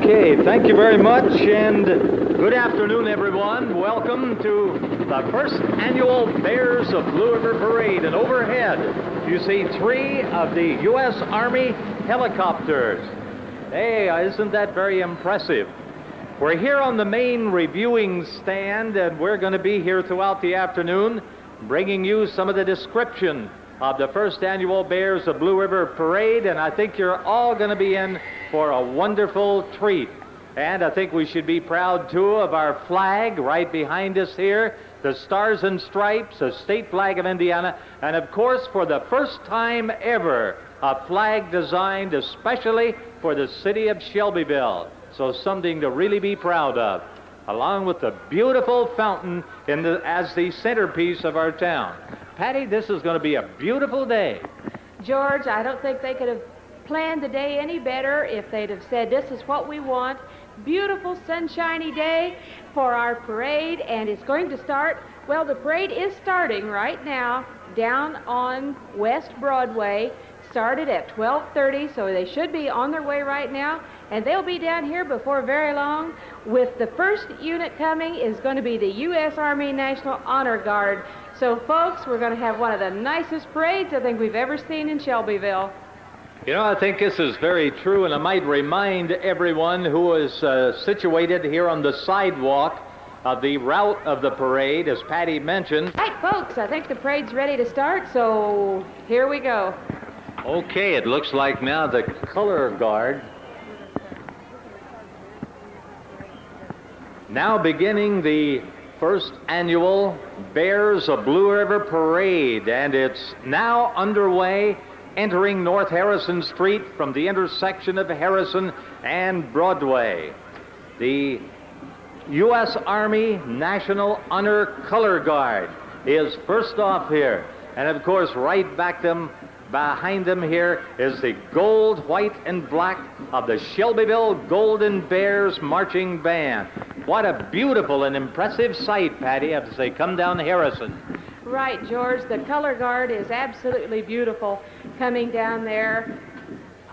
Okay, thank you very much, and good afternoon, everyone. Welcome to the first annual Bears of Blue River Parade. And overhead, you see 3 of the U.S. Army helicopters. Hey, isn't that very impressive? We're here on the main reviewing stand, and we're going to be here throughout the afternoon bringing you some of the description of the first annual Bears of Blue River Parade, and I think you're all going to be in for a wonderful treat. And I think we should be proud, too, of our flag right behind us here, the Stars and Stripes, a state flag of Indiana, and of course, for the first time ever, a flag designed especially for the city of Shelbyville. So something to really be proud of, along with the beautiful fountain as the centerpiece of our town. Patty, this is going to be a beautiful day. George, I don't think they could have planned the day any better if they'd have said, this is what we want. Beautiful, sunshiny day for our parade, and it's going to start, well, the parade is starting right now down on West Broadway. Started at 12:30, so they should be on their way right now, and they'll be down here before very long. With the first unit coming is going to be the U.S. Army National Honor Guard. So, folks, we're going to have one of the nicest parades I think we've ever seen in Shelbyville. You know, I think this is very true, and I might remind everyone who is situated here on the sidewalk of the route of the parade, as Patty mentioned. Right, folks, I think the parade's ready to start, so here we go. Okay, it looks like now the color guard. Now beginning the first annual Bears of Blue River Parade, and it's now underway, entering North Harrison Street from the intersection of Harrison and Broadway. The U.S. Army National Honor Color Guard is first off here, and of course right back behind them here is the gold, white, and black of the Shelbyville Golden Bears Marching Band. What a beautiful and impressive sight, Patty, as they come down Harrison. Right, George. The color guard is absolutely beautiful coming down there.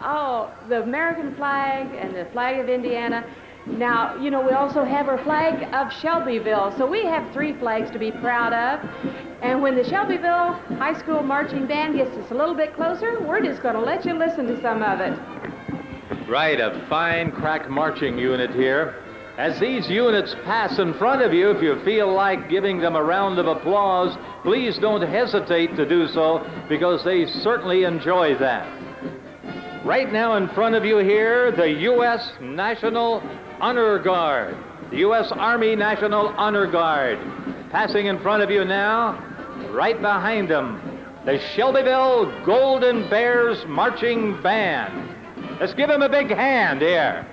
Oh, the American flag and the flag of Indiana. Now, you know, we also have our flag of Shelbyville, so we have 3 flags to be proud of. And when the Shelbyville High School Marching Band gets us a little bit closer, we're just going to let you listen to some of it. Right, a fine crack marching unit here. As these units pass in front of you, if you feel like giving them a round of applause, please don't hesitate to do so, because they certainly enjoy that. Right now in front of you here, the U.S. National Honor Guard, the U.S. Army National Honor Guard. Passing in front of you now, right behind them, the Shelbyville Golden Bears Marching Band. Let's give them a big hand here.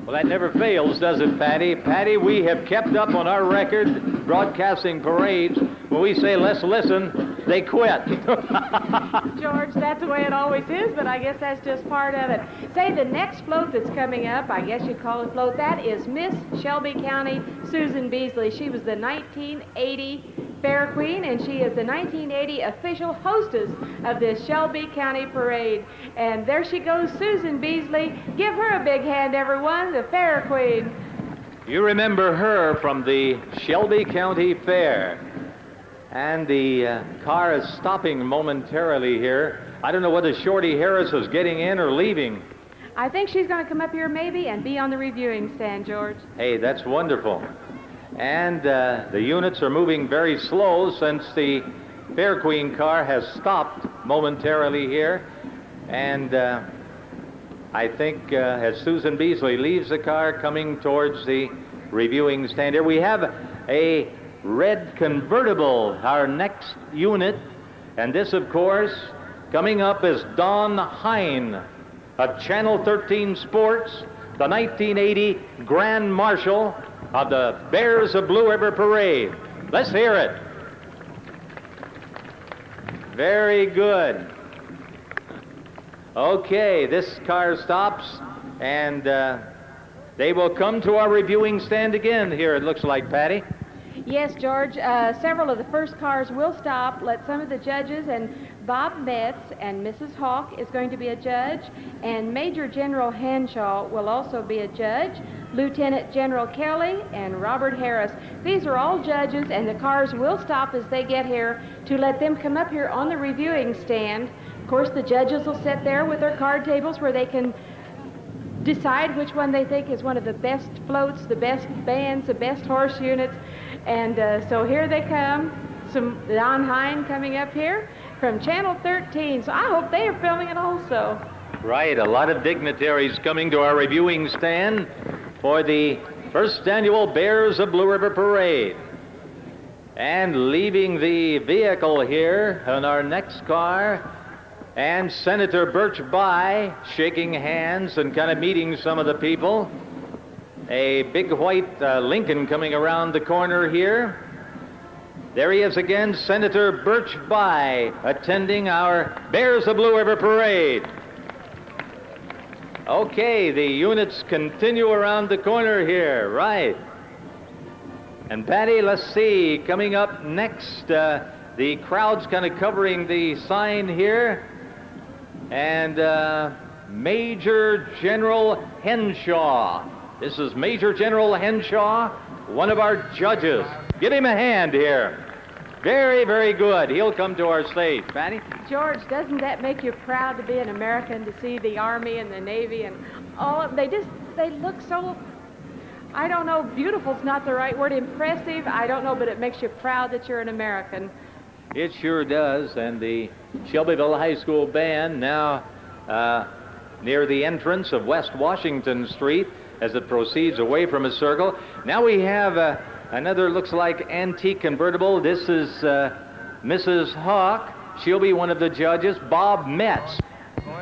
Well, that never fails, does it, Patty? Patty, we have kept up on our record broadcasting parades. When we say, let's listen, they quit. George, that's the way it always is, but I guess that's just part of it. Say, the next float that's coming up, I guess you'd call it float, that is Miss Shelby County Susan Beasley. She was the 1980 Fair Queen, and she is the 1980 official hostess of this Shelby County Parade. And there she goes, Susan Beasley. Give her a big hand, everyone, the Fair Queen. You remember her from the Shelby County Fair. And the car is stopping momentarily here. I don't know whether Shorty Harris is getting in or leaving. I think she's going to come up here maybe and be on the reviewing stand, George. Hey, that's wonderful. And the units are moving very slow since the Fair Queen car has stopped momentarily here. And I think as Susan Beasley leaves the car coming towards the reviewing stand here, we have a red convertible, our next unit. And this, of course, coming up is Don Hine of Channel 13 Sports, the 1980 Grand Marshal of the Bears of Blue River Parade. Let's hear it. Very good. Okay, this car stops, and they will come to our reviewing stand again here, it looks like, Patty. Yes, George. Several of the first cars will stop. Let some of the judges, and Bob Metz and Mrs. Hawk is going to be a judge, and Major General Henshaw will also be a judge, Lieutenant General Kelly, and Robert Harris. These are all judges, and the cars will stop as they get here to let them come up here on the reviewing stand. Of course, the judges will sit there with their card tables where they can decide which one they think is one of the best floats, the best bands, the best horse units. And so here they come, some Don Hine coming up here from Channel 13. So I hope they are filming it also. Right, a lot of dignitaries coming to our reviewing stand for the first annual Bears of Blue River Parade. And leaving the vehicle here on our next car, and Senator Birch Bayh shaking hands and kind of meeting some of the people. A big white Lincoln coming around the corner here. There he is again, Senator Birch Bayh, attending our Bears of Blue River Parade. Okay, the units continue around the corner here, right. And Patty, let's see, coming up next, the crowd's kind of covering the sign here. And Major General Henshaw. This is Major General Henshaw, one of our judges. Give him a hand here. Very, very good. He'll come to our stage. Patty? George, doesn't that make you proud to be an American, to see the Army and the Navy and all? They look so, I don't know, beautiful's not the right word, impressive, I don't know, but it makes you proud that you're an American. It sure does, and the Shelbyville High School band now near the entrance of West Washington Street as it proceeds away from a circle. Now we have another, looks like, antique convertible. This is Mrs. Hawk. She'll be one of the judges. Bob Metz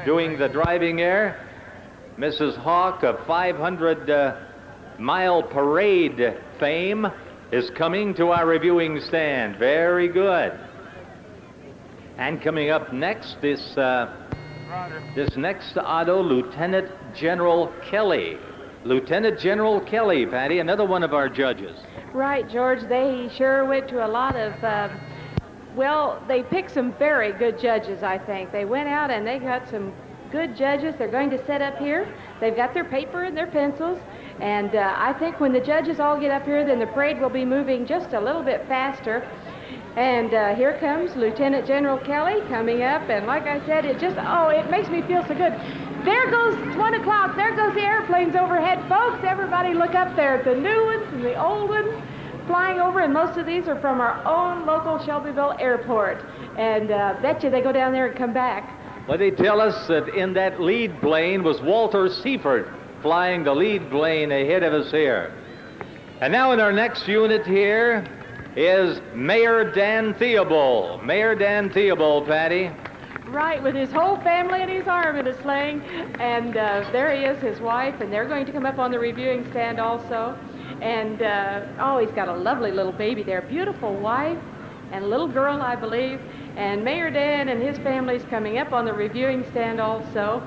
doing the driving there. Mrs. Hawk of 500-mile parade fame is coming to our reviewing stand. Very good. And coming up next, this next auto, Lieutenant General Kelly. Lieutenant General Kelly, Patty, another one of our judges. Right, George. They sure went to a lot of, well, they picked some very good judges, I think. They went out and they got some good judges. They're going to set up here. They've got their paper and their pencils. And I think when the judges all get up here, then the parade will be moving just a little bit faster. And here comes Lieutenant General Kelly coming up, and like I said, it just, it makes me feel so good. There goes 1 o'clock, there goes the airplanes overhead, folks. Everybody look up there at the new ones and the old ones flying over, and most of these are from our own local Shelbyville airport. And bet you they go down there and come back. Well, they tell us that in that lead plane was Walter Seifert flying the lead plane ahead of us here. And now in our next unit here is Mayor Dan Theobald. Mayor Dan Theobald, Patty. Right, with his whole family in his arm in a sling. And there he is, his wife, and they're going to come up on the reviewing stand also. And, he's got a lovely little baby there. Beautiful wife and a little girl, I believe. And Mayor Dan and his family's coming up on the reviewing stand also.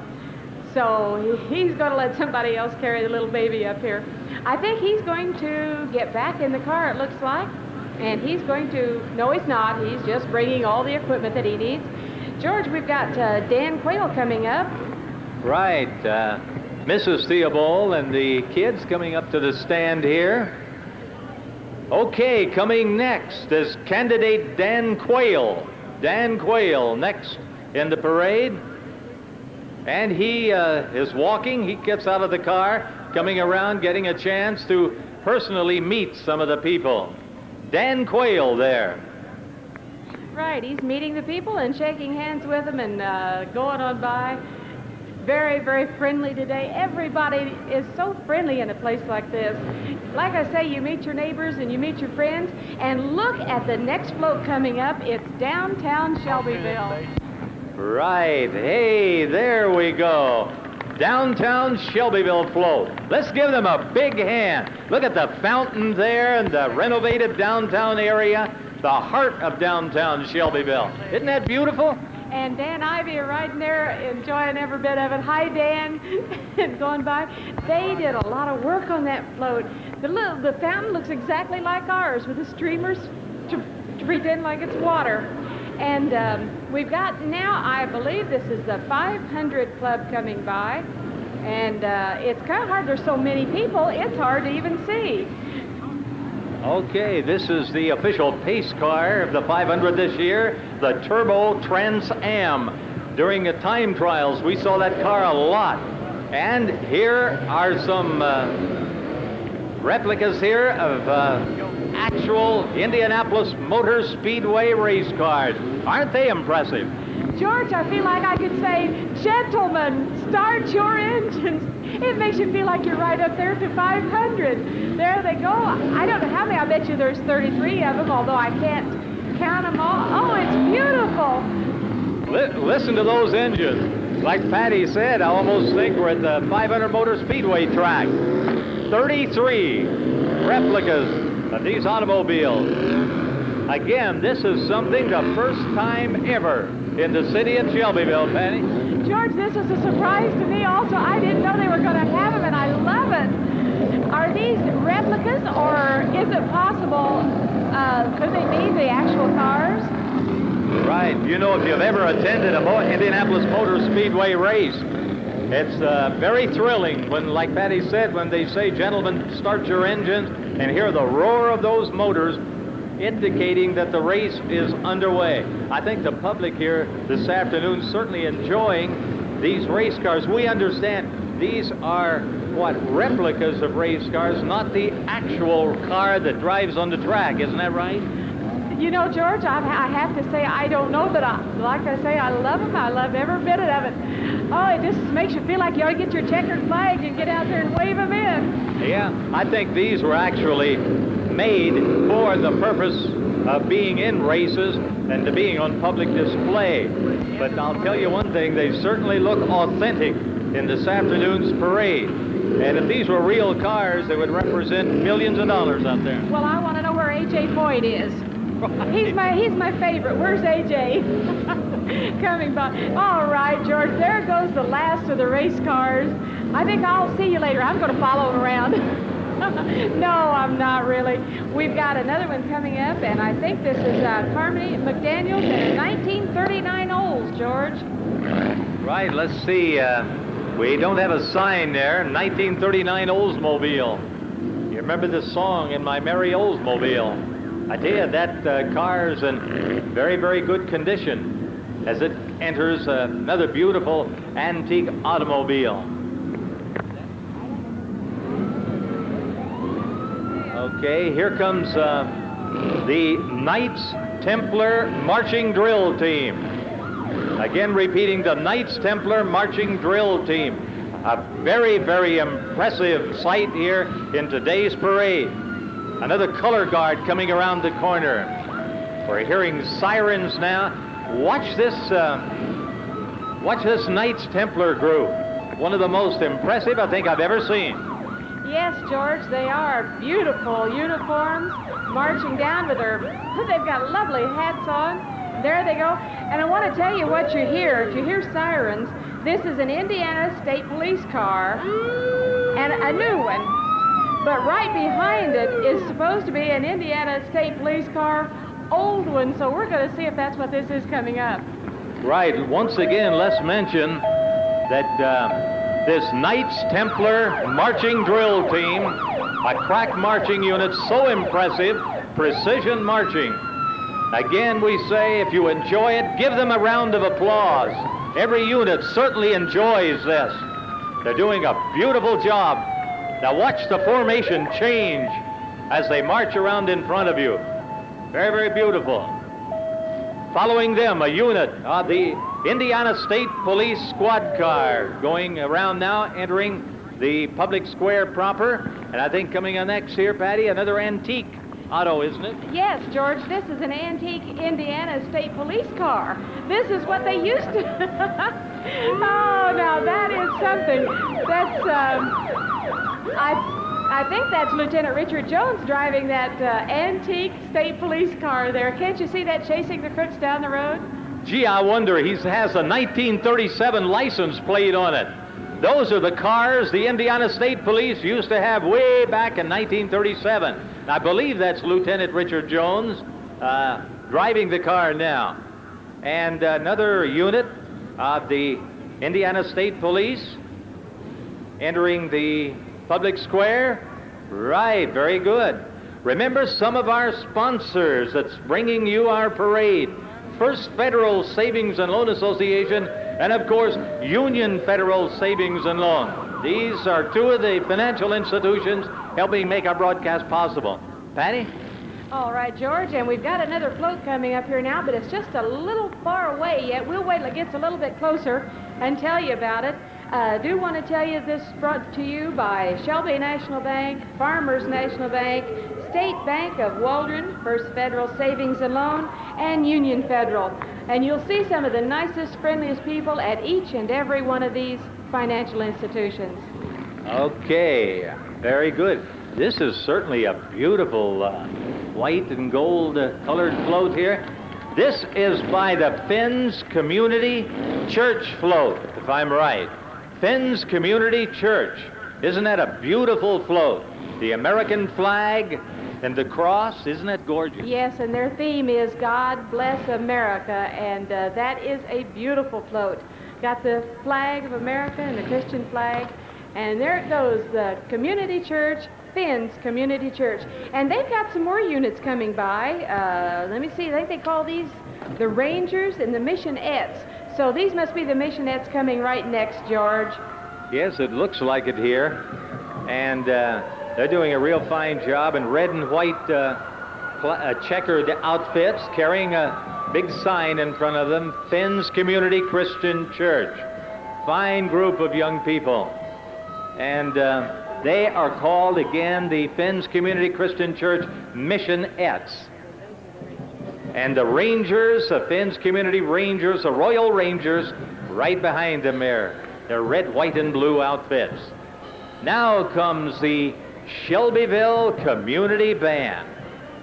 So he's going to let somebody else carry the little baby up here. I think he's going to get back in the car, it looks like. And he's going to, no, he's not. He's just bringing all the equipment that he needs. George, we've got Dan Quayle coming up. Right. Mrs. Theobald and the kids coming up to the stand here. Okay, coming next is candidate Dan Quayle. Dan Quayle next in the parade. And he is walking. He gets out of the car, coming around, getting a chance to personally meet some of the people. Dan Quayle there. Right, he's meeting the people and shaking hands with them and going on by. Very, very friendly today. Everybody is so friendly in a place like this. Like I say, you meet your neighbors and you meet your friends. And look at the next float coming up. It's downtown Shelbyville. Right. Hey, there we go. Downtown Shelbyville float. Let's give them a big hand. Look at the fountain there and the renovated downtown area. The heart of downtown Shelbyville. Isn't that beautiful? and Dan Ivy are riding there enjoying every bit of it. Hi, Dan, going by. They did a lot of work on that float. The fountain looks exactly like ours with the streamers to pretend like it's water. And we've got now, I believe this is the 500 Club coming by. And it's kind of hard. There's so many people, it's hard to even see. Okay, this is the official pace car of the 500 this year, the Turbo Trans Am. During the time trials, we saw that car a lot. And here are some replicas here of actual Indianapolis Motor Speedway race cars. Aren't they impressive? George, I feel like I could say, gentlemen, start your engines. It makes you feel like you're right up there to 500. There they go. I don't know how many. I bet you there's 33 of them, although I can't count them all. Oh, it's beautiful. Listen to those engines. Like Patty said, I almost think we're at the 500 Motor Speedway track. 33 replicas of these automobiles. Again, this is something the first time ever in the city of Shelbyville, Patty. George, this is a surprise to me also. I didn't know they were going to have them, and I love it. Are these replicas, or is it possible, could they be the actual cars? Right. You know, if you've ever attended a Indianapolis Motor Speedway race, it's very thrilling when, like Patty said, when they say, gentlemen, start your engines, and hear the roar of those motors, indicating that the race is underway. I think the public here this afternoon certainly enjoying these race cars. We understand these are, replicas of race cars, not the actual car that drives on the track. Isn't that right? You know, George, I have to say I don't know, but like I say, I love them. I love every bit of it. Oh, it just makes you feel like you ought to get your checkered flag and get out there and wave them in. Yeah, I think these were actually made for the purpose of being in races and to being on public display. But I'll tell you one thing, they certainly look authentic in this afternoon's parade. And if these were real cars, they would represent millions of dollars out there. Well, I want to know where A.J. Foyt is. He's my favorite. Where's A.J.? Coming by. All right, George, there goes the last of the race cars. I think I'll see you later. I'm going to follow him around. No, I'm not really. We've got another one coming up, and I think this is Carmody McDaniels and 1939 Olds, George. Right, let's see. We don't have a sign there. 1939 Oldsmobile. You remember this song, In My Merry Oldsmobile? I tell you, that car's in very, very good condition as it enters another beautiful antique automobile. Okay, here comes the Knights Templar Marching Drill Team. Again, repeating, the Knights Templar Marching Drill Team. A very, very impressive sight here in today's parade. Another color guard coming around the corner. We're hearing sirens now. Watch this Knights Templar group. One of the most impressive I think I've ever seen. Yes, George, they are beautiful uniforms, marching down with they've got lovely hats on. There they go. And I want to tell you what you hear. If you hear sirens, this is an Indiana State Police car, and a new one. But right behind it is supposed to be an Indiana State Police car, old one. So we're going to see if that's what this is coming up. Right. Once again, let's mention that this Knights Templar Marching Drill Team, a crack marching unit, so impressive, precision marching. Again, we say, if you enjoy it, give them a round of applause. Every unit certainly enjoys this. They're doing a beautiful job. Now watch the formation change as they march around in front of you. Very, very beautiful. Following them, a unit of the Indiana State Police squad car going around now, entering the public square proper. And I think coming on next here, Patty, another antique auto, isn't it? Yes, George, this is an antique Indiana State Police car. This is what they used to. Oh, now that is something. That's, I think that's Lieutenant Richard Jones driving that antique state police car there. Can't you see that chasing the crooks down the road? Gee, I wonder, he has a 1937 license plate on it. Those are the cars the Indiana State Police used to have way back in 1937. I believe that's Lieutenant Richard Jones driving the car now. And another unit of the Indiana State Police entering the public square. Right, very good. Remember some of our sponsors that's bringing you our parade. First Federal Savings and Loan Association, and of course, Union Federal Savings and Loan. These are two of the financial institutions helping make our broadcast possible. Patty? All right, George, and we've got another float coming up here now, but it's just a little far away yet. We'll wait till it gets a little bit closer and tell you about it. I do want to tell you this brought to you by Shelby National Bank, Farmers National Bank, State Bank of Waldron, First Federal Savings and Loan, and Union Federal. And you'll see some of the nicest, friendliest people at each and every one of these financial institutions. Okay, very good. This is certainly a beautiful white and gold colored float here. This is by the Finns Community Church float, if I'm right. Finns Community Church. Isn't that a beautiful float? The American flag and the cross, isn't that gorgeous? Yes, and their theme is God Bless America, and that is a beautiful float. Got the flag of America and the Christian flag, and there it goes, the Community Church, Finn's Community Church. And they've got some more units coming by. Let me see, I think they call these the Rangers and the Missionettes. So these must be the Missionettes coming right next, George. Yes, it looks like it here. And they're doing a real fine job in red and white checkered outfits, carrying a big sign in front of them, Finn's Community Christian Church. Fine group of young people. And they are called, again, the Finn's Community Christian Church Missionettes. And the Rangers, the Finn's Community Rangers, the Royal Rangers, right behind them there. Their red, white, and blue outfits. Now comes the Shelbyville Community Band.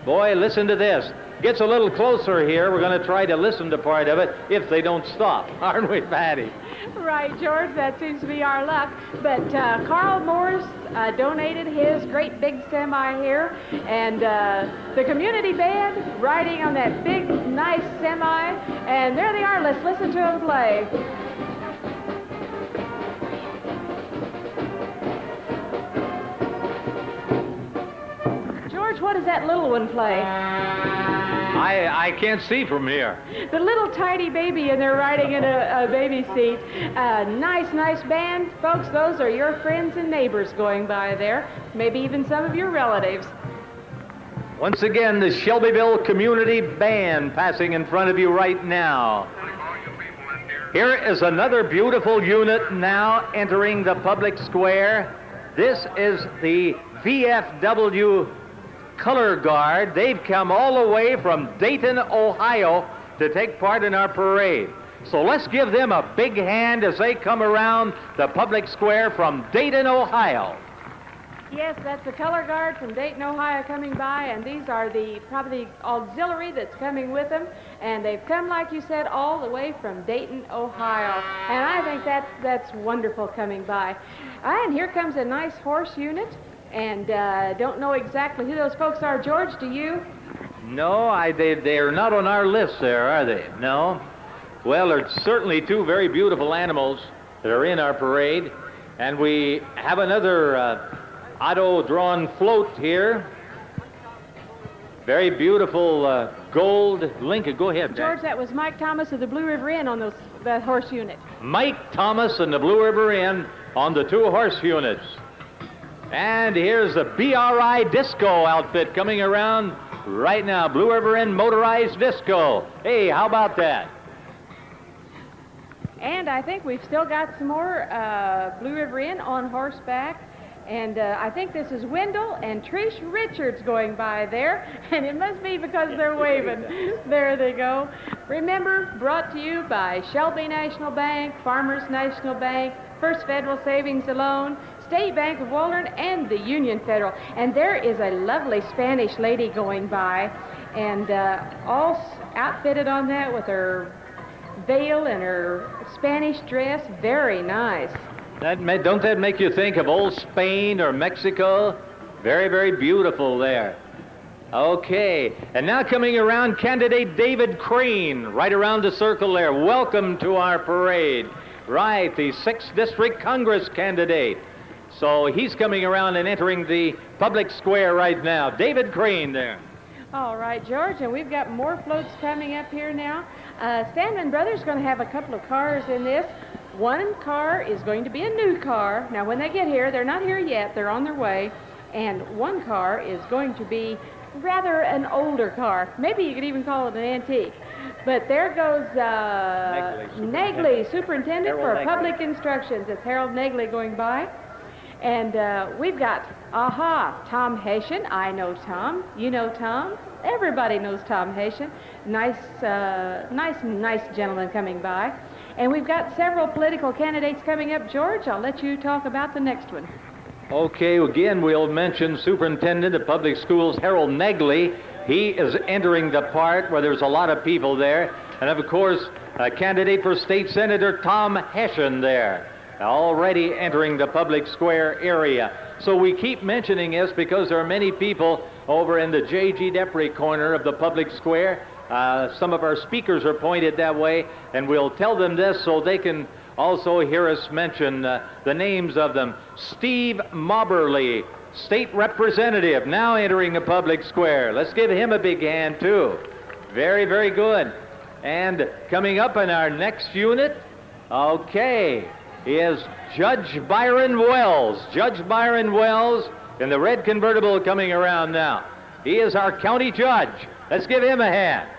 Boy, listen to this. Gets a little closer here. We're going to try to listen to part of it if they don't stop. Aren't we, Patty? Right, George. That seems to be our luck. But Carl Morris donated his great big semi here. And the community band riding on that big, nice semi. And there they are. Let's listen to them play. George, what does that little one play? I can't see from here. The little tiny baby, and they're riding in a baby seat. Nice band. Folks, those are your friends and neighbors going by there. Maybe even some of your relatives. Once again, the Shelbyville Community Band passing in front of you right now. Here is another beautiful unit now entering the public square. This is the VFW Color Guard. They've come all the way from Dayton, Ohio to take part in our parade. So let's give them a big hand as they come around the public square from Dayton, Ohio. Yes, that's the Color Guard from Dayton, Ohio coming by, and these are probably the auxiliary that's coming with them, and they've come, like you said, all the way from Dayton, Ohio, and I think that's wonderful coming by. And here comes a nice horse unit, and don't know exactly who those folks are. George, do you? No, they're not on our list there, are they? No? Well, there's certainly two very beautiful animals that are in our parade, and we have another auto-drawn float here. Very beautiful gold Lincoln. Go ahead, George, Jack. that was Mike Thomas of the Blue River Inn on that horse unit. Mike Thomas and the Blue River Inn on the two horse units. And here's the BRI Disco outfit coming around right now. Blue River Inn Motorized Disco. Hey, how about that? And I think we've still got some more Blue River Inn on horseback. And I think this is Wendell and Trish Richards going by there. And it must be because they're waving. There they go. Remember, brought to you by Shelby National Bank, Farmers National Bank, First Federal Savings and Loan, State Bank of Waldron, and the Union Federal. And there is a lovely Spanish lady going by, and all outfitted on that with her veil and her Spanish dress. Very nice. Don't that make you think of old Spain or Mexico? Very, very beautiful there. Okay, and now coming around, candidate David Crane, right around the circle there. Welcome to our parade. Right, the 6th District Congress candidate. So he's coming around and entering the public square right now. David Crane there. All right, George, and we've got more floats coming up here now. Sandman Brothers is going to have a couple of cars in this. One car is going to be a new car. Now, when they get here, they're not here yet. They're on their way. And one car is going to be rather an older car. Maybe you could even call it an antique. But there goes Negley, Superintendent for Public Instructions. It's Harold Negley going by. And we've got, Tom Haitian. I know Tom. You know Tom. Everybody knows Tom Haitian. Nice gentleman coming by. And we've got several political candidates coming up. George, I'll let you talk about the next one. Okay, again, we'll mention Superintendent of Public Schools, Harold Negley. He is entering the part where there's a lot of people there. And, of course, a candidate for State Senator Tom Haitian there, already entering the public square area. So we keep mentioning this because there are many people over in the J.G. Depre corner of the public square. Some of our speakers are pointed that way, and we'll tell them this so they can also hear us mention the names of them. Steve Mobberly, State Representative, now entering the public square. Let's give him a big hand, too. Very, very good. And coming up in our next unit, okay, is Judge Byron Wells. Judge Byron Wells in the red convertible coming around now. He is our county judge. Let's give him a hand.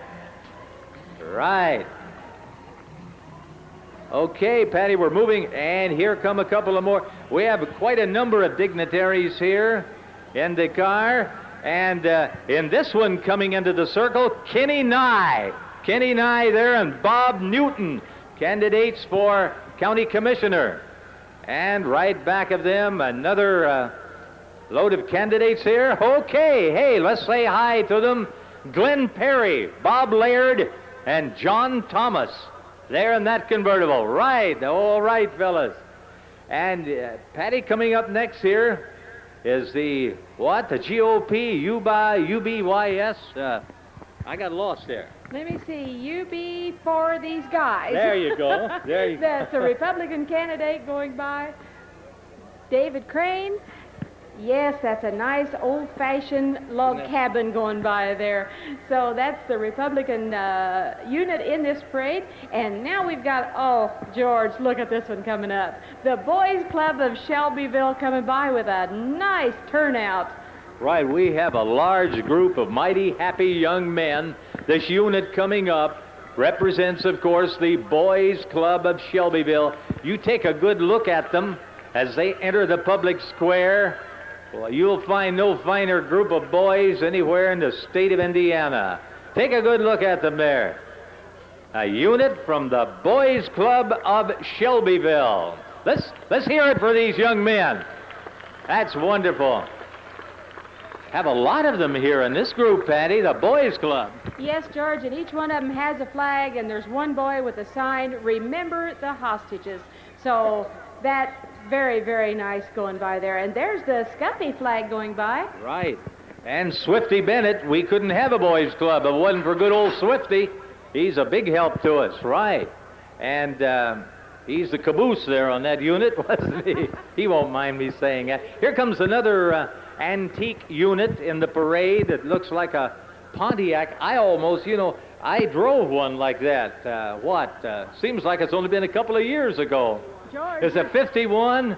Right. Okay, Patty, we're moving, and here come a couple of more. We have quite a number of dignitaries here in the car, and in this one coming into the circle, Kenny Nye. Kenny Nye there and Bob Newton, candidates for county commissioner. And right back of them, another load of candidates here. Okay, hey, let's say hi to them. Glenn Perry, Bob Laird, and John Thomas. There in that convertible. Right. All right, fellas. And Patty, coming up next here is the GOP, UBYS. I got lost there. Let me see. UB for these guys. There you go. There you go. That's a Republican candidate going by. David Crane. Yes, that's a nice old-fashioned log cabin going by there. So that's the Republican unit in this parade. And now we've got, George, look at this one coming up. The Boys Club of Shelbyville coming by with a nice turnout. Right, we have a large group of mighty happy young men. This unit coming up represents, of course, the Boys Club of Shelbyville. You take a good look at them as they enter the public square. Well, you'll find no finer group of boys anywhere in the state of Indiana. Take a good look at them there. A unit from the Boys Club of Shelbyville. Let's hear it for these young men. That's wonderful. Have a lot of them here in this group, Patty, the Boys Club. Yes, George, and each one of them has a flag, and there's one boy with a sign, "Remember the Hostages." So that's very, very nice going by there. And there's the Scuffy flag going by. Right. And Swifty Bennett, we couldn't have a boys club if it wasn't for good old Swifty. He's a big help to us, right. And he's the caboose there on that unit, wasn't he? He won't mind me saying that. Here comes another antique unit in the parade that looks like a Pontiac. I almost, I drove one like that. Seems like it's only been a couple of years ago. George. It's a 51.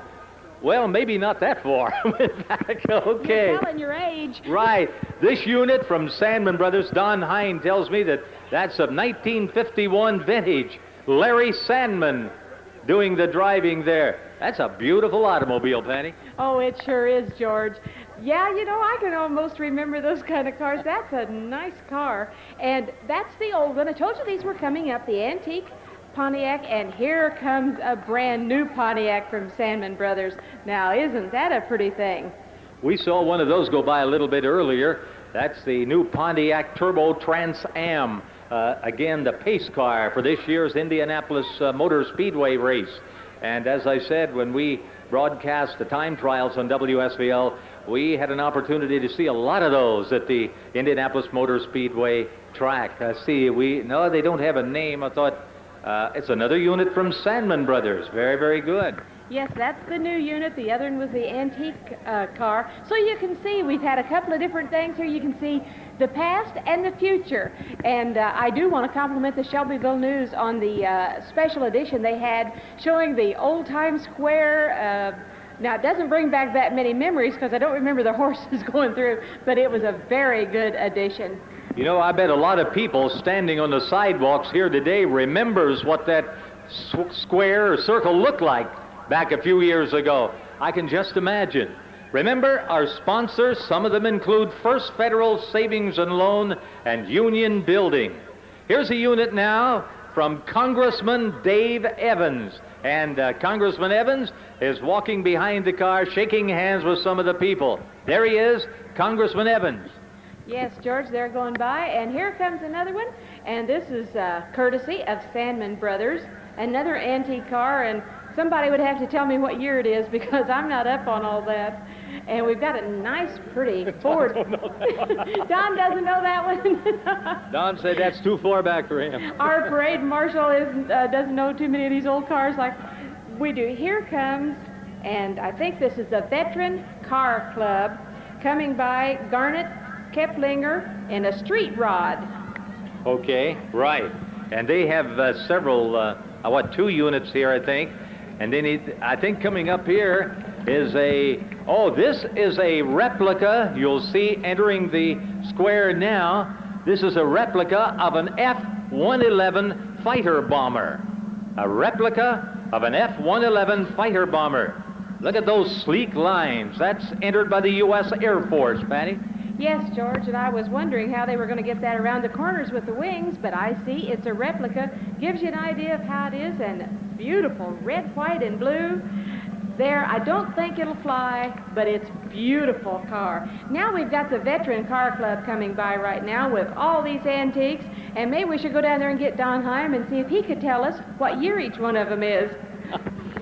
Well, maybe not that far. Okay. You're telling your age. Right. This unit from Sandman Brothers, Don Hine tells me that's a 1951 vintage. Larry Sandman doing the driving there. That's a beautiful automobile, Penny. Oh, it sure is, George. Yeah, I can almost remember those kind of cars. That's a nice car. And that's the old one. I told you these were coming up, the antique Pontiac, and here comes a brand new Pontiac from Sandman Brothers. Now, isn't that a pretty thing? We saw one of those go by a little bit earlier. That's the new Pontiac Turbo Trans Am. again, the pace car for this year's Indianapolis Motor Speedway race. And as I said, when we broadcast the time trials on WSVL, we had an opportunity to see a lot of those at the Indianapolis Motor Speedway track. No, they don't have a name. I thought it's another unit from Sandman Brothers. Very, very good. Yes, that's the new unit. The other one was the antique car. So you can see we've had a couple of different things here. You can see the past and the future. And I do want to compliment the Shelbyville News on the special edition they had showing the old Times Square. Now, it doesn't bring back that many memories because I don't remember the horses going through, but it was a very good edition. You know, I bet a lot of people standing on the sidewalks here today remembers what that square or circle looked like back a few years ago. I can just imagine. Remember, our sponsors, some of them include First Federal Savings and Loan and Union Building. Here's a unit now from Congressman Dave Evans. And Congressman Evans is walking behind the car, shaking hands with some of the people. There he is, Congressman Evans. Yes, George, they're going by. And here comes another one. And this is courtesy of Sandman Brothers, another antique car. And somebody would have to tell me what year it is because I'm not up on all that. And we've got a nice, pretty Ford. Don doesn't know that one. Don said that's too far back for him. Our parade marshal doesn't know too many of these old cars like we do. Here comes, and I think this is the Veteran Car Club coming by Garnet Keplinger in a street rod. Okay, right. And they have several, two units here, I think. And then I think coming up here is this is a replica. You'll see entering the square now. This is a replica of an F-111 fighter bomber. A replica of an F-111 fighter bomber. Look at those sleek lines. That's entered by the U.S. Air Force, Patty. Yes, George, and I was wondering how they were going to get that around the corners with the wings, but I see it's a replica. Gives you an idea of how it is, and beautiful red, white, and blue. There, I don't think it'll fly, but it's beautiful car. Now we've got the Veteran Car Club coming by right now with all these antiques, and maybe we should go down there and get Don Heim and see if he could tell us what year each one of them is.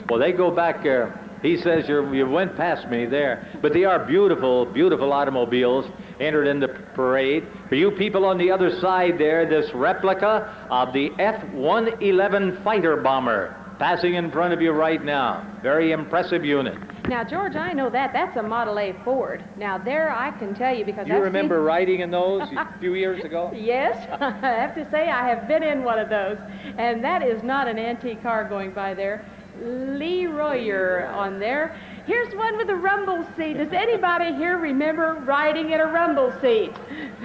Well, they go back there. He says you went past me there. But they are beautiful, beautiful automobiles entered in the parade. For you people on the other side there, this replica of the F-111 fighter bomber passing in front of you right now. Very impressive unit. Now, George, I know that. That's a Model A Ford. Now, there I can tell you because you remember riding in those a few years ago? Yes. I have to say I have been in one of those. And that is not an antique car going by there. Leroyer on there. Here's one with a rumble seat. Does anybody here remember riding in a rumble seat?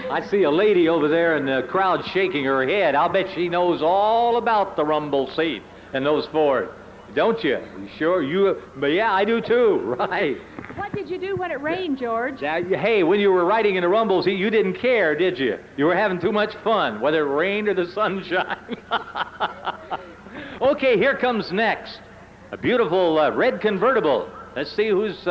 I see a lady over there in the crowd shaking her head. I'll bet she knows all about the rumble seat and those Fords. Don't you? Sure, but yeah, I do too, right. What did you do when it rained, George? Hey, when you were riding in a rumble seat, you didn't care, did you? You were having too much fun, whether it rained or the sunshine. Okay, here comes next. A beautiful red convertible. Let's see who's,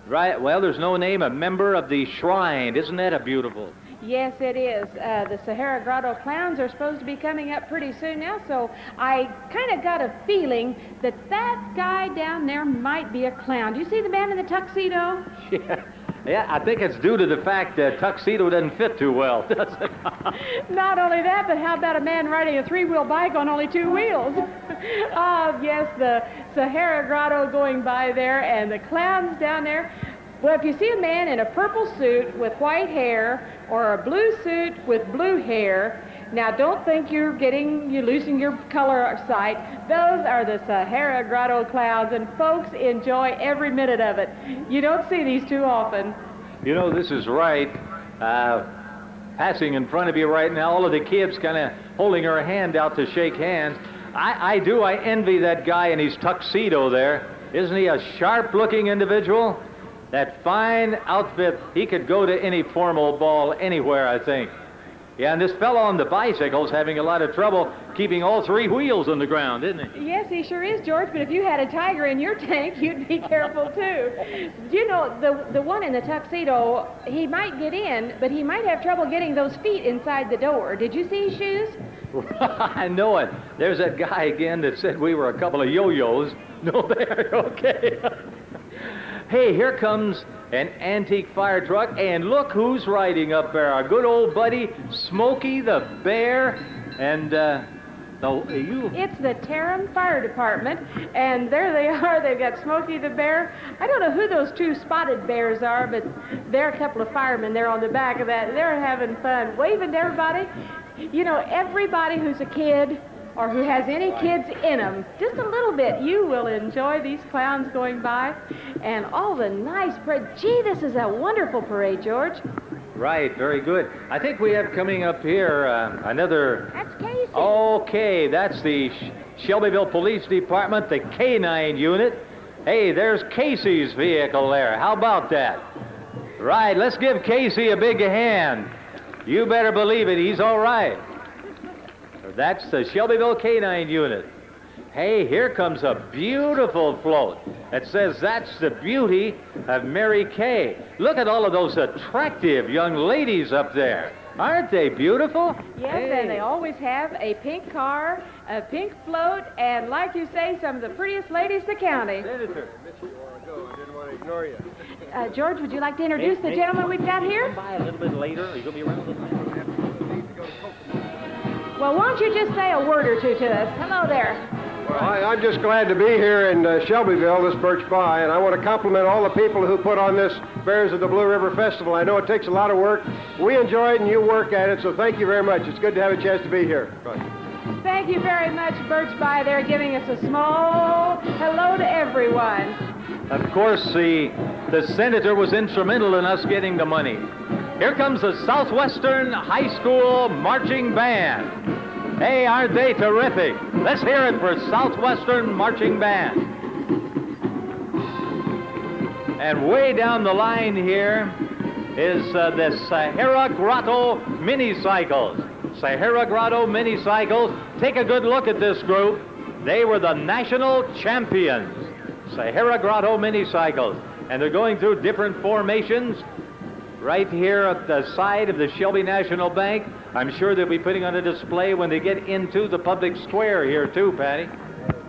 right, well, there's no name, a member of the Shrine. Isn't that a beautiful? Yes, it is. The Sahara Grotto Clowns are supposed to be coming up pretty soon now, so I kind of got a feeling that that guy down there might be a clown. Do you see the man in the tuxedo? Yeah, I think it's due to the fact that tuxedo doesn't fit too well, does it? Not only that, but how about a man riding a three-wheel bike on only two wheels? Yes, the Sahara Grotto going by there, and the clowns down there. Well, if you see a man in a purple suit with white hair or a blue suit with blue hair, now don't think you're losing your color sight. Those are the Sahara Grotto clowns, and folks enjoy every minute of it. You don't see these too often. You know, this is right. Passing in front of you right now, all of the kids kind of holding her hand out to shake hands. I envy that guy in his tuxedo there. Isn't he a sharp-looking individual? That fine outfit, he could go to any formal ball anywhere, I think. Yeah, and this fellow on the bicycle's having a lot of trouble keeping all three wheels on the ground, isn't he? Yes, he sure is, George, but if you had a tiger in your tank, you'd be careful, too. You know, the one in the tuxedo, he might get in, but he might have trouble getting those feet inside the door. Did you see his shoes? I know it. There's that guy again that said we were a couple of yo-yos. No, there, okay. Hey, here comes an antique fire truck, and look who's riding up there. Our good old buddy, Smokey the Bear, and, It's the Tarrant Fire Department, and there they are. They've got Smokey the Bear. I don't know who those two spotted bears are, but they're a couple of firemen there on the back of that. They're having fun, waving to everybody. You know, everybody who's a kid or who has any kids in them, just a little bit, you will enjoy these clowns going by and all the nice parade. Gee, this is a wonderful parade, George. Right, very good. I think we have coming up here another... That's Casey. Okay, that's the Shelbyville Police Department, the Canine Unit. Hey, there's Casey's vehicle there. How about that? Right, let's give Casey a big hand. You better believe it, he's all right. That's the Shelbyville Canine Unit. Hey, here comes a beautiful float that says that's the beauty of Mary Kay. Look at all of those attractive young ladies up there. Aren't they beautiful? Yes, hey. And they always have a pink car, a pink float, and like you say, some of the prettiest ladies in the county. Senator. You want to go. I didn't want to ignore you. George, would you like to introduce the gentleman we've got here? Come by a little bit later. Are you going to be around a little later? Well, won't you just say a word or two to us? Hello there. Well, I'm just glad to be here in Shelbyville, this Birch Bayh, and I want to compliment all the people who put on this Bears of the Blue River Festival. I know it takes a lot of work. We enjoy it, and you work at it, so thank you very much. It's good to have a chance to be here. Thank you very much, Birch Bayh. They're giving us a small hello to everyone. Of course, the senator was instrumental in us getting the money. Here comes the Southwestern High School Marching Band. Hey, aren't they terrific? Let's hear it for Southwestern Marching Band. And way down the line here is the Sahara Grotto Minicycles. Sahara Grotto Minicycles. Take a good look at this group. They were the national champions. Sahara Grotto Minicycles. And they're going through different formations. Right here at the side of the Shelby National Bank. I'm sure they'll be putting on a display when they get into the public square here too, Patty.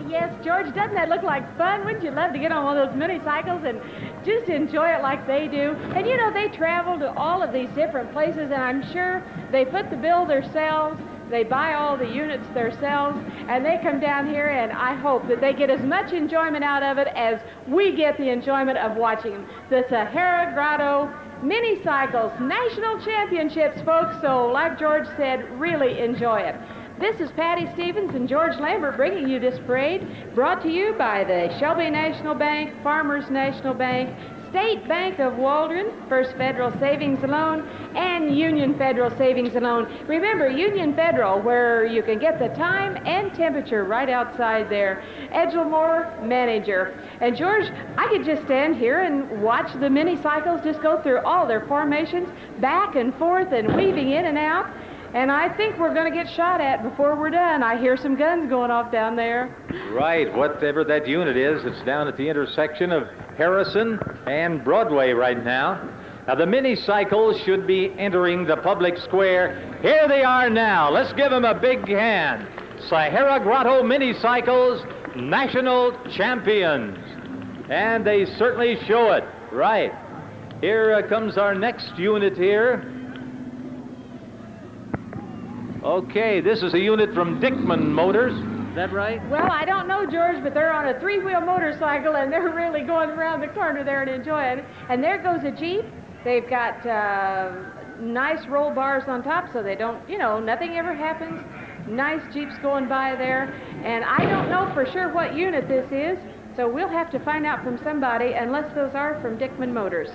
Yes, George, doesn't that look like fun? Wouldn't you love to get on one of those mini-cycles and just enjoy it like they do? And you know, they travel to all of these different places, and I'm sure they put the bill themselves, they buy all the units themselves, and they come down here, and I hope that they get as much enjoyment out of it as we get the enjoyment of watching them. The Sahara Grotto Mini-Cycles National Championships, folks, so like George said, really enjoy it. This is Patty Stevens and George Lambert bringing you this parade, brought to you by the Shelby National Bank, Farmers National Bank, State Bank of Waldron, First Federal Savings and Loan, and Union Federal Savings and Loan. Remember, Union Federal, where you can get the time and temperature right outside there. Edgelmore, manager. And George, I could just stand here and watch the mini-cycles just go through all their formations, back and forth and weaving in and out. And I think we're going to get shot at before we're done. I hear some guns going off down there. Right, whatever that unit is, it's down at the intersection of Harrison and Broadway right now. Now, the mini-cycles should be entering the public square. Here they are now. Let's give them a big hand. Sahara Grotto Mini-Cycles National Champions. And they certainly show it. Right. Here comes our next unit here. Okay, this is a unit from Dickman Motors. Is that right? Well, I don't know, George, but they're on a three-wheel motorcycle, and they're really going around the corner there and enjoying it. And there goes a Jeep. They've got nice roll bars on top so they don't, you know, nothing ever happens. Nice Jeeps going by there. And I don't know for sure what unit this is, so we'll have to find out from somebody, unless those are from Dickman Motors.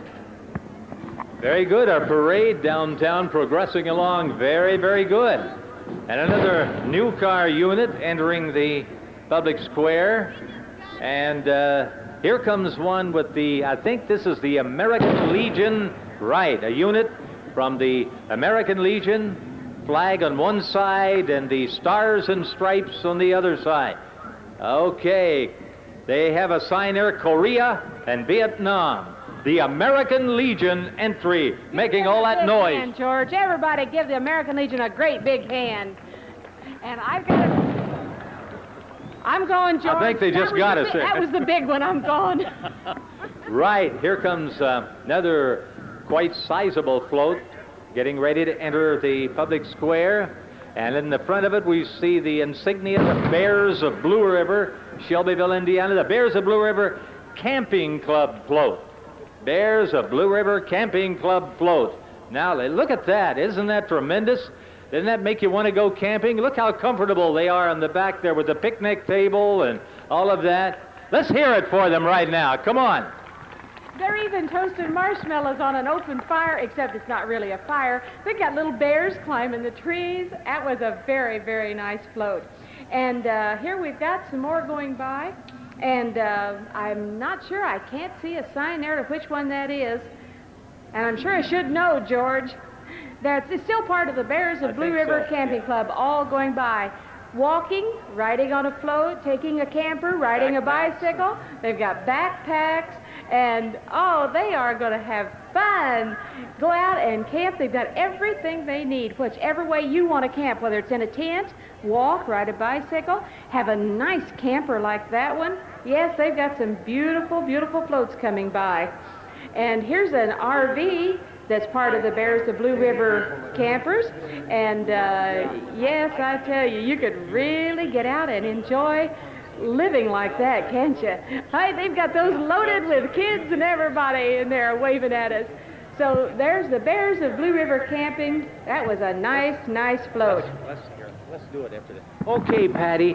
Very good. Our parade downtown progressing along very, very good. And another new car unit entering the public square. And here comes one with the, I think this is the American Legion, right, a unit from the American Legion flag on one side and the stars and stripes on the other side. Okay, they have a sign there, Korea and Vietnam. The American Legion entry, making all that noise. Hand, George, everybody give the American Legion a great big hand. And I'm going, George. I think they just got us there. That was the big one. I'm going. Right, here comes another quite sizable float getting ready to enter the public square. And in the front of it, we see the insignia, the Bears of Blue River, Shelbyville, Indiana, the Bears of Blue River Camping Club float. Bears of Blue River Camping Club float. Now, look at that. Isn't that tremendous? Doesn't that make you want to go camping? Look how comfortable they are on the back there with the picnic table and all of that. Let's hear it for them right now. Come on. They're even toasting marshmallows on an open fire, except it's not really a fire. They've got little bears climbing the trees. That was a very, very nice float. And here we've got some more going by. And I'm not sure. I can't see a sign there to which one that is. And I'm sure I should know, George. It's still part of the Bears of Blue River Camping Club, all going by. Walking, riding on a float, taking a camper, riding a bicycle. They've got backpacks, and they are going to have fun. Go out and camp. They've got everything they need, whichever way you want to camp, whether it's in a tent, walk, ride a bicycle, have a nice camper like that one. Yes, they've got some beautiful, beautiful floats coming by. And here's an RV that's part of the Bears of Blue River campers. And yes, I tell you, you could really get out and enjoy living like that, can't you? Hey, they've got those loaded with kids and everybody in there waving at us. So there's the Bears of Blue River camping. That was a nice, nice float. Let's do it after that. Okay, Patty,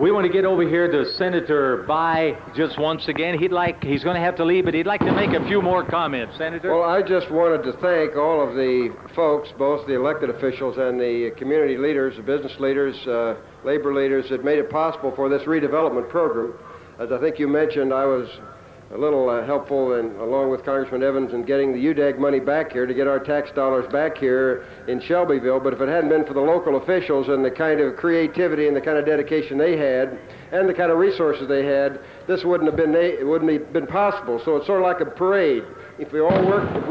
we want to get over here to Senator By just once again. He's going to have to leave, but he'd like to make a few more comments. Senator? Well, I just wanted to thank all of the folks, both the elected officials and the community leaders, the business leaders, labor leaders that made it possible for this redevelopment program. As I think you mentioned, I was a little helpful, along with Congressman Evans, in getting the UDAG money back here to get our tax dollars back here in Shelbyville. But if it hadn't been for the local officials and the kind of creativity and the kind of dedication they had and the kind of resources they had, this wouldn't have been possible. So it's sort of like a parade. If we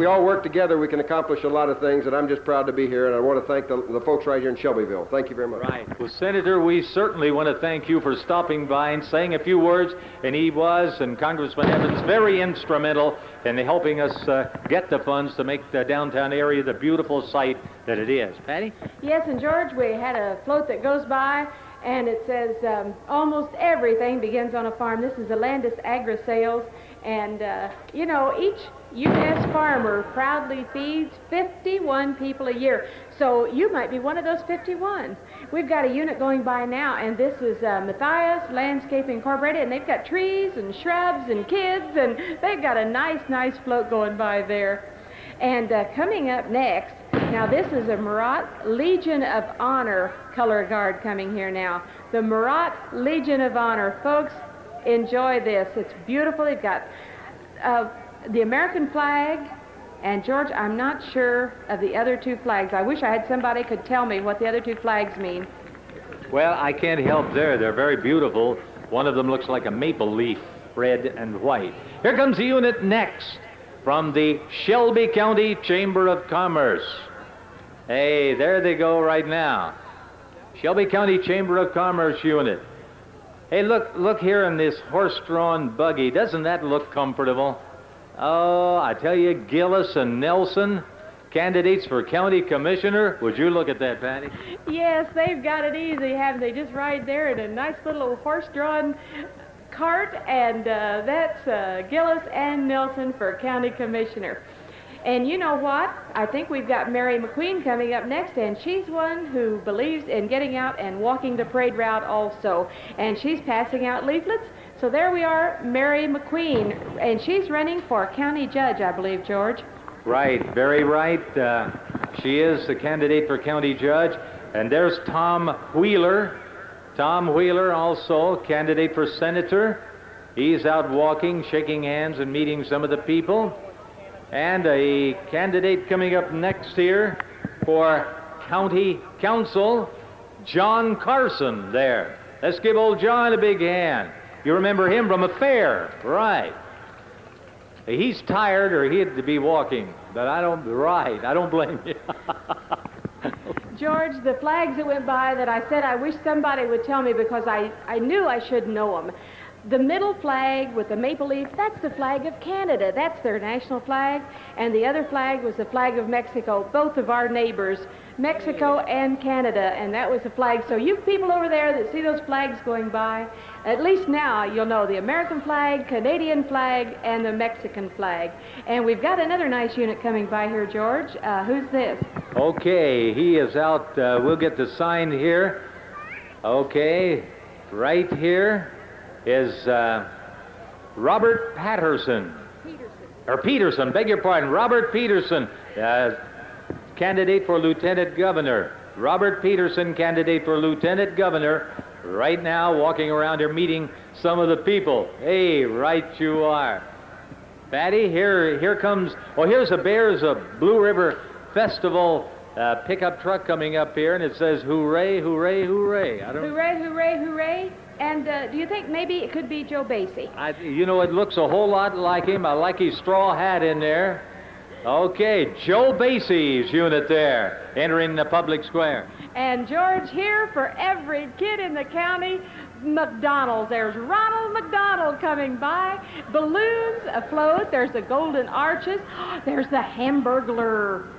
all work together, we can accomplish a lot of things, and I'm just proud to be here, and I want to thank the folks right here in Shelbyville. Thank you very much. Right. Well, Senator, we certainly want to thank you for stopping by and saying a few words, and and Congressman Evans, very instrumental in helping us get the funds to make the downtown area the beautiful site that it is. Patty? Yes, and George, we had a float that goes by, and it says, almost everything begins on a farm. This is the Landis Agri Sales, and, each U.S. farmer proudly feeds 51 people a year. So you might be one of those 51. We've got a unit going by now, and this is Matthias Landscaping Incorporated, and they've got trees and shrubs and kids, and they've got a nice, nice float going by there. And coming up next, now this is a Marat Legion of Honor color guard coming here now. The Marat Legion of Honor. Folks, enjoy this. It's beautiful. They've got the American flag, and George, I'm not sure of the other two flags. I wish I had somebody could tell me what the other two flags mean. Well, I can't help there. They're very beautiful. One of them looks like a maple leaf, red and white. Here comes the unit next from the Shelby County Chamber of Commerce. Hey, there they go right now. Shelby County Chamber of Commerce unit. Hey, look here in this horse-drawn buggy. Doesn't that look comfortable? Oh, I tell you, Gillis and Nelson, candidates for county commissioner. Would you look at that, Patty? Yes, they've got it easy, haven't they? Just ride there in a nice little horse-drawn cart, and that's Gillis and Nelson for county commissioner. And you know what? I think we've got Mary Mcqueen coming up next, and she's one who believes in getting out and walking the parade route also. And she's passing out leaflets. So there we are, Mary Mcqueen, and she's running for county judge, I believe, George. Right, very right. She is the candidate for county judge. And there's Tom Wheeler. Tom Wheeler, also candidate for senator. He's out walking, shaking hands, and meeting some of the people. And a candidate coming up next here for County Council, John Carson, there. Let's give old John a big hand. You remember him from a fair, right? He's tired or he had to be walking, but I don't blame you. George, the flags that went by that I said I wish somebody would tell me because I knew I should know them. The middle flag with the maple leaf, that's the flag of Canada. That's their national flag. And the other flag was the flag of Mexico, both of our neighbors, Mexico and Canada. And that was the flag. So you people over there that see those flags going by, at least now you'll know the American flag, Canadian flag, and the Mexican flag. And we've got another nice unit coming by here, George. Who's this? Okay, he is out. We'll get the sign here. Okay, right here is Robert Patterson. Peterson, beg your pardon. Robert Peterson, candidate for lieutenant governor. Robert Peterson, candidate for lieutenant governor, right now walking around here meeting some of the people. Hey, right you are. Patty, here comes, here's the Bears of Blue River Festival pickup truck coming up here, and it says, hooray, hooray, hooray. Hooray, hooray, hooray. And do you think maybe it could be Joe Basie? It looks a whole lot like him. I like his straw hat in there. Okay, Joe Basie's unit there, entering the public square. And George, here for every kid in the county, McDonald's. There's Ronald Mcdonald coming by. Balloons afloat. There's the golden arches. There's the Hamburglar.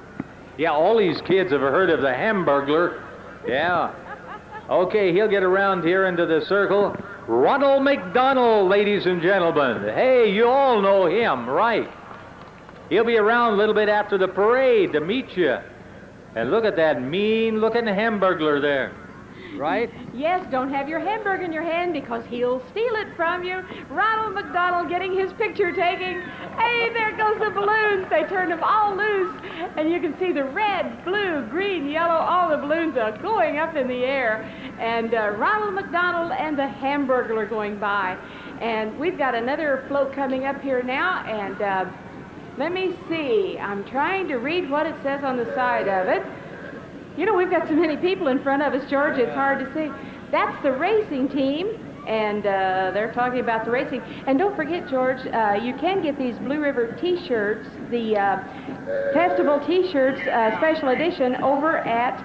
Yeah, all these kids have heard of the Hamburglar. Yeah. Okay, he'll get around here into the circle. Ronald Mcdonald, ladies and gentlemen. Hey, you all know him, right? He'll be around a little bit after the parade to meet you. And look at that mean-looking Hamburglar there, right? Yes, don't have your hamburger in your hand because he'll steal it from you. Ronald McDonald getting his picture taking. Hey, there goes the balloons. They turned them all loose. And you can see the red, blue, green, yellow, all the balloons are going up in the air. And Ronald McDonald and the Hamburglar going by. And we've got another float coming up here now. And let me see. I'm trying to read what it says on the side of it. We've got so many people in front of us, George, it's hard to see. That's the racing team, and they're talking about the racing. And don't forget, George, you can get these Blue River T-shirts, the festival T-shirts, special edition, over at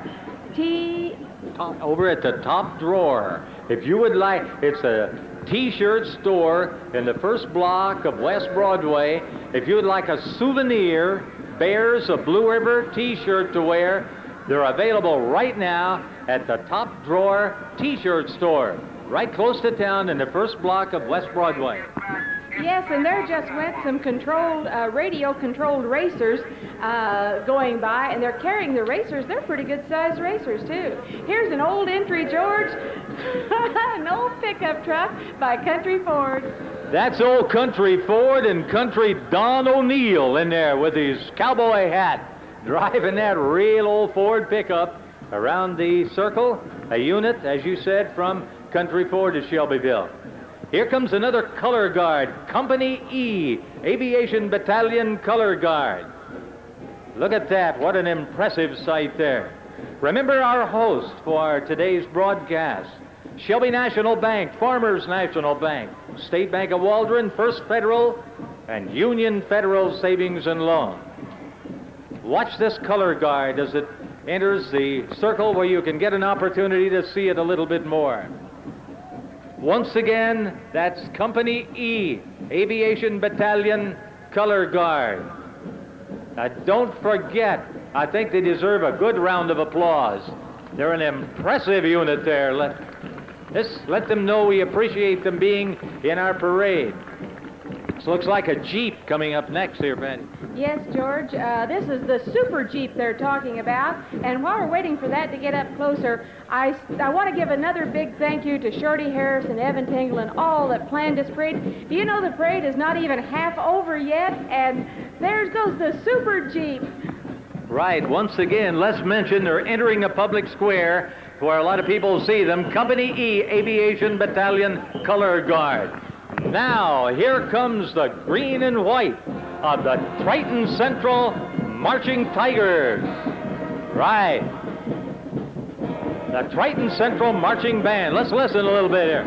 the top drawer. If you would like, it's a T-shirt store in the first block of West Broadway. If you would like a souvenir Bears of Blue River T-shirt to wear, they're available right now at the top drawer T-shirt store, right close to town in the first block of West Broadway. Yes, and there just went some radio-controlled racers going by, and they're carrying the racers. They're pretty good-sized racers, too. Here's an old entry, George. An old pickup truck by Country Ford. That's old Country Ford and Country Don O'Neill in there with his cowboy hat, driving that real old Ford pickup around the circle, a unit, as you said, from Country Ford to Shelbyville. Here comes another color guard, Company E, Aviation Battalion Color Guard. Look at that, what an impressive sight there. Remember our host for today's broadcast, Shelby National Bank, Farmers National Bank, State Bank of Waldron, First Federal, and Union Federal Savings and Loan. Watch this color guard as it enters the circle where you can get an opportunity to see it a little bit more. Once again, that's Company E, Aviation Battalion Color Guard. Now, don't forget, I think they deserve a good round of applause. They're an impressive unit there. Let them know we appreciate them being in our parade. This looks like a Jeep coming up next here, Patty. Yes, George. This is the Super Jeep they're talking about. And while we're waiting for that to get up closer, I want to give another big thank you to Shorty Harris and Evan Tingle and all that planned this parade. Do you know the parade is not even half over yet? And there goes the Super Jeep. Right. Once again, let's mention they're entering the public square where a lot of people see them. Company E, Aviation Battalion Color Guard. Now, here comes the green and white of the Triton Central Marching Tigers. Right. the Triton Central Marching Band. Let's listen a little bit here.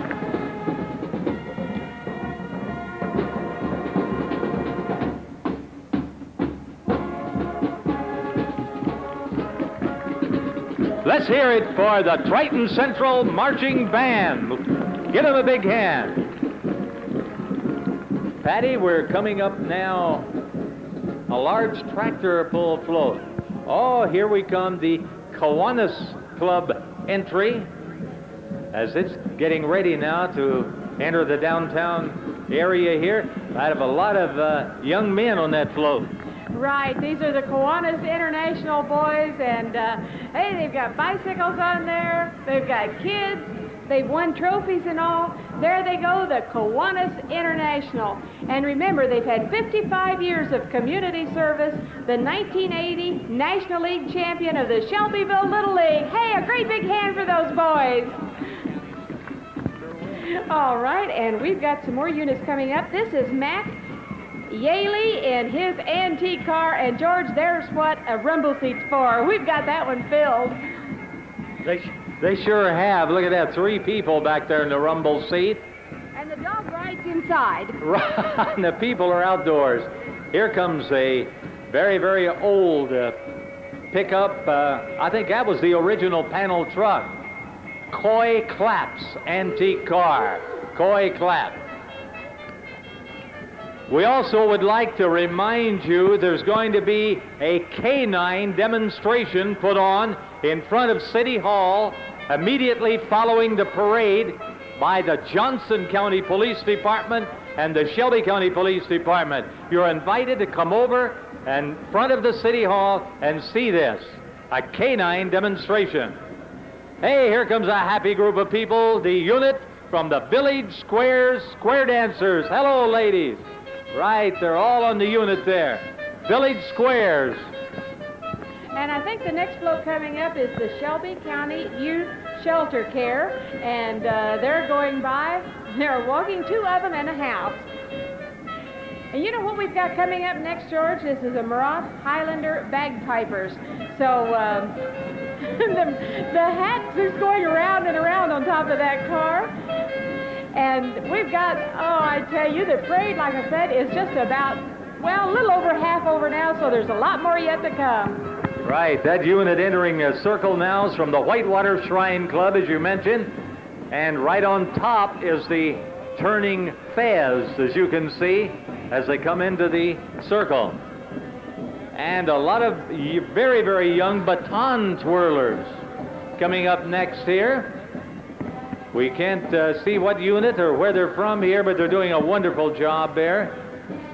Let's hear it for the Triton Central Marching Band. Give them a big hand. Patty, we're coming up now. A large tractor pull float. Oh, here we come, the Kiwanis Club entry, as it's getting ready now to enter the downtown area here. I have a lot of young men on that float. Right, these are the Kiwanis International boys, and hey, they've got bicycles on there, they've got kids, they've won trophies and all. There they go, the Kiwanis International. And remember, they've had 55 years of community service, the 1980 National League champion of the Shelbyville Little League. Hey, a great big hand for those boys. All right, and we've got some more units coming up. This is Mac Yaley in his antique car, and George, there's what a rumble seat's for. We've got that one filled. They sure have. Look at that, 3 people back there in the rumble seat. And the dog rides inside. Right, and the people are outdoors. Here comes a very, very old pickup. I think that was the original panel truck. Coy Clapp's antique car. Coy Clapp. We also would like to remind you there's going to be a canine demonstration put on in front of City Hall immediately following the parade by the Johnson County Police Department and the Shelby County Police Department. You're invited to come over in front of the City Hall and see this, a canine demonstration. Hey, here comes a happy group of people, the unit from the Village Squares Square Dancers. Hello, ladies. Right, they're all on the unit there. Village Squares. And I think the next float coming up is the Shelby County Youth Shelter Care, and they're going by. They're walking 2 of them in a house. And you know what we've got coming up next, George? This is a Moross Highlander Bagpipers. So the hats is going around and around on top of that car. And we've got, oh, I tell you, the parade, like I said, is just about, well, a little over half over now, so there's a lot more yet to come. Right, that unit entering a circle now is from the Whitewater Shrine Club, as you mentioned. And right on top is the turning fez, as you can see, as they come into the circle. And a lot of very, very young baton twirlers coming up next here. We can't see what unit or where they're from here, but they're doing a wonderful job there.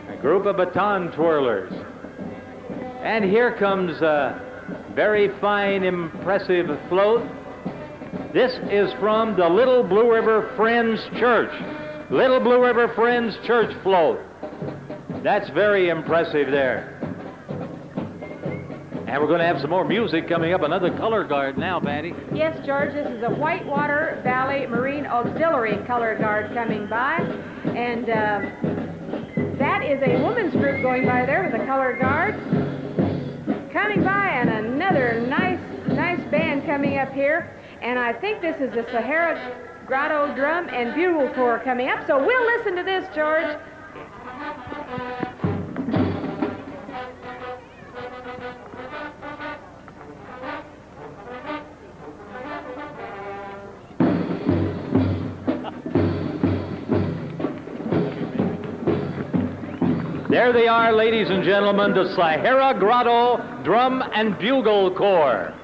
A group of baton twirlers. And here comes a very fine, impressive float. This is from the Little Blue River Friends Church. Little Blue River Friends Church float. That's very impressive there. And we're going to have some more music coming up. Another color guard now, Patty. Yes, George, this is a Whitewater Valley Marine Auxiliary color guard coming by. And that is a women's group going by there with a color guard. Coming by, and another nice band coming up here. And I think this is the Sahara Grotto Drum and Bugle Corps coming up. So we'll listen to this, George. There they are, ladies and gentlemen, the Sahara Grotto Drum and Bugle Corps.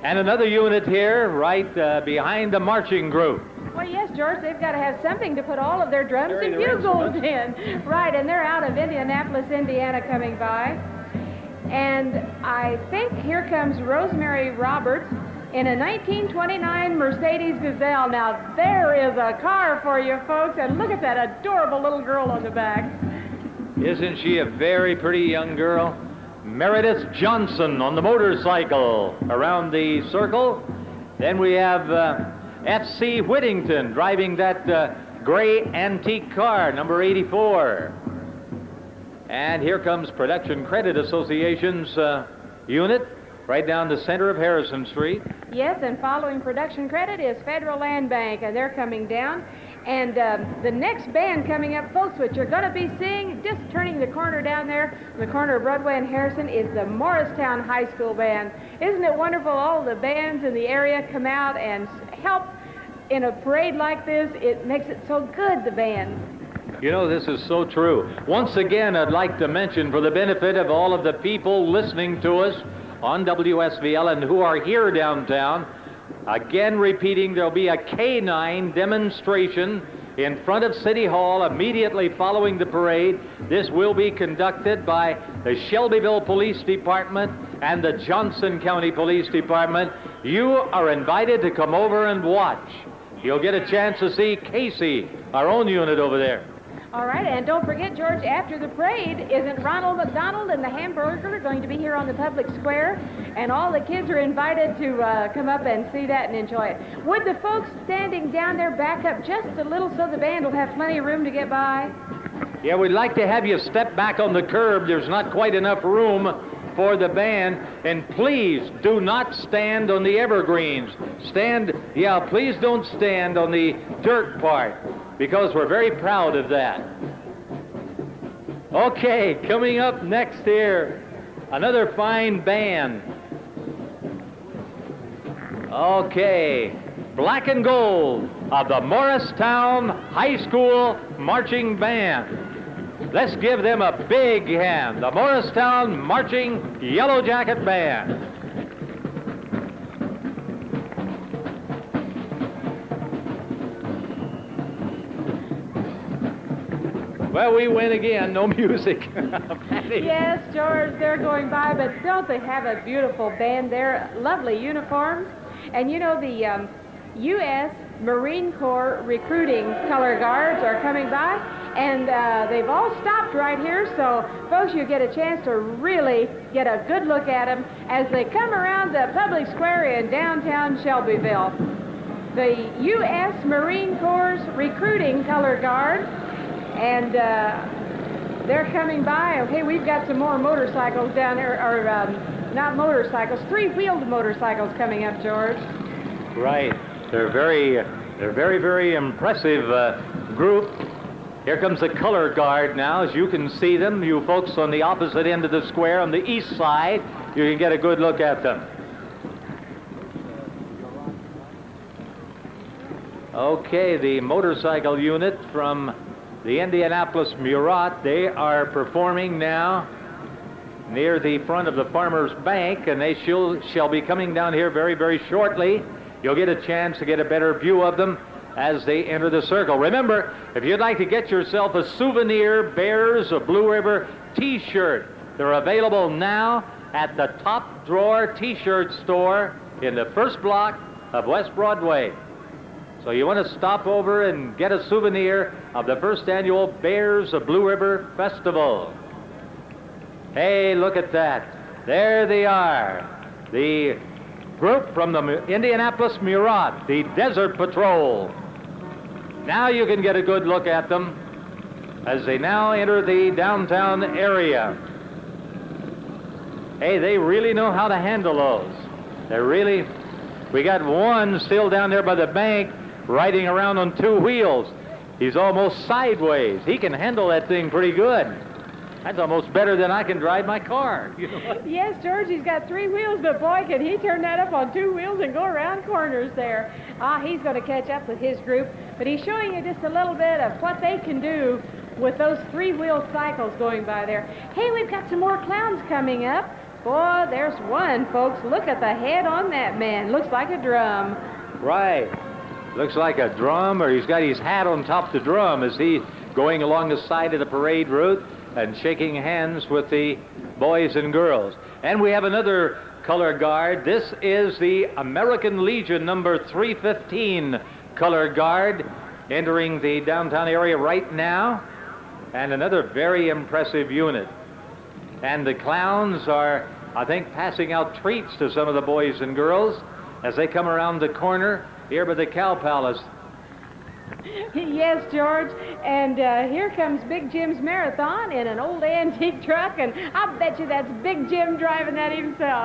And another unit here, right behind the marching group. Well, yes, George, they've got to have something to put all of their drums and bugles in. Right, and they're out of Indianapolis, Indiana coming by. And I think here comes Rosemary Roberts in a 1929 Mercedes Gazelle. Now, there is a car for you, folks, and look at that adorable little girl on the back. Isn't she a very pretty young girl? Meredith Johnson on the motorcycle around the circle. Then we have F.C. Whittington driving that gray antique car, number 84. And here comes Production Credit Association's unit right down the center of Harrison Street. Yes, and following production credit is Federal Land Bank, and they're coming down. And the next band coming up, folks, which you're going to be seeing, just turning the corner down there, the corner of Broadway and Harrison, is the Morristown High School Band. Isn't it wonderful? All the bands in the area come out and help in a parade like this. It makes it so good, the band. You know, this is so true. Once again, I'd like to mention, for the benefit of all of the people listening to us on WSVL and who are here downtown, again repeating, there'll be a Canine Demonstration in front of City Hall immediately following the parade. This will be conducted by the Shelbyville Police Department and the Johnson County Police Department. You are invited to come over and watch. You'll get a chance to see Casey, our own unit over there. All right, and don't forget, George, after the parade, isn't Ronald McDonald and the Hamburger going to be here on the public square? And all the kids are invited to come up and see that and enjoy it. Would the folks standing down there back up just a little so the band will have plenty of room to get by? Yeah, we'd like to have you step back on the curb. There's not quite enough room for the band. And please do not stand on the evergreens. Please don't stand on the dirt part, because we're very proud of that. Okay, coming up next here, another fine band. Okay, Black and Gold of the Morristown High School Marching Band. Let's give them a big hand. The Morristown Marching Yellowjacket Band. Well, we win again. No music. Yes, George, they're going by, but don't they have a beautiful band? They're lovely uniforms. And you know, the U.S. Marine Corps recruiting color guards are coming by, and they've all stopped right here, so folks, you get a chance to really get a good look at them as they come around the public square in downtown Shelbyville. The U.S. Marine Corps recruiting color guard, and they're coming by. Okay, we've got some more motorcycles down there, or not motorcycles, three-wheeled motorcycles coming up, George. Right. They're very, very impressive group. Here comes the color guard now. As you can see them, you folks on the opposite end of the square, on the east side, you can get a good look at them. Okay, the motorcycle unit from the Indianapolis Marat, they are performing now near the front of the Farmers Bank, and they shall be coming down here very, very shortly. You'll get a chance to get a better view of them as they enter the circle. Remember, if you'd like to get yourself a souvenir Bears of Blue River t-shirt, they're available now at the Top Drawer T-shirt store in the first block of West Broadway. So you want to stop over and get a souvenir of the first annual Bears of Blue River Festival. Hey, look at that. There they are. The group from the Indianapolis Marat, the Desert Patrol. Now you can get a good look at them as they now enter the downtown area. Hey, they really know how to handle those. We got one still down there by the bank riding around on two wheels. He's almost sideways. He can handle that thing pretty good. That's almost better than I can drive my car. You know? Yes, George, he's got three wheels, but boy, can he turn that up on two wheels and go around corners there. He's going to catch up with his group, but he's showing you just a little bit of what they can do with those three-wheel cycles going by there. Hey, we've got some more clowns coming up. Boy, there's one, folks. Look at the head on that man. Looks like a drum. Right. Looks like a drum, or he's got his hat on top of the drum as he's going along the side of the parade route and shaking hands with the boys and girls. And we have another color guard. This is the American Legion number 315 color guard entering the downtown area right now, and another very impressive unit. And the clowns are, I think, passing out treats to some of the boys and girls as they come around the corner here by the Cow Palace. Yes, George, and here comes Big Jim's Marathon in an old antique truck, and I'll bet you that's Big Jim driving that himself.